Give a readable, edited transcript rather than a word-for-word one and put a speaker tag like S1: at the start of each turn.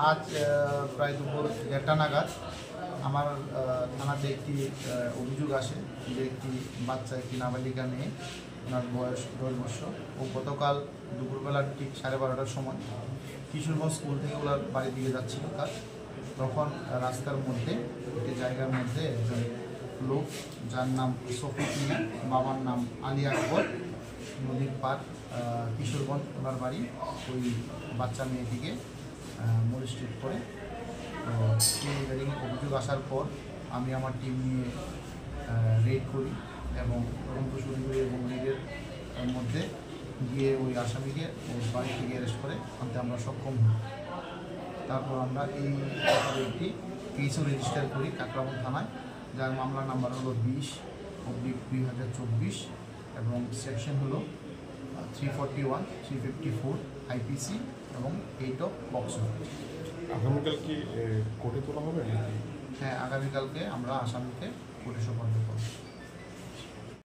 S1: আজ প্রায় দুপুর 1:30 নাগাদ আমার থানাতে একটি অভিযোগ আসে যে একটি বাচ্চা, একটি নাবালিকা মেয়ে, ওনার বয়স 10 বছর। ও গতকাল দুপুরবেলা ঠিক 12:30টার সময় কিশোরগঞ্জ স্কুল থেকে ওনার বাড়ির দিকে যাচ্ছিল তার, তখন রাস্তার মধ্যে একটি জায়গার মধ্যে একজন লোক, যার নাম শফিক মিয়া, বাবার নাম আলী আকবর, নদীর পার কিশোরগঞ্জ ওনার বাড়ি, ওই বাচ্চা মেয়েটিকে মোলেস্টেড করে। তো সেই রেডিং অভিযোগ আসার পর আমি আমার টিম নিয়ে রেড করি এবং তদন্ত শুরু করি এবং রেডের মধ্যে গিয়ে ওই আসামিকে ওর বাড়ি থেকে অ্যারেস্ট করে আনতে আমরা সক্ষম হই। তারপর আমরা এই একটি কেসও রেজিস্টার করি কাকরাবন থানায়, যার মামলা নাম্বার হলো 20/2024 এবং সেকশন হলো 341, 354 IPC এবং 8 অফ পক্সো।
S2: আগামীকাল কি কোর্টে তোলা হবে?
S1: হ্যাঁ, আগামীকালকে আমরা আসামিকে কোর্টে সোপর্দ করব।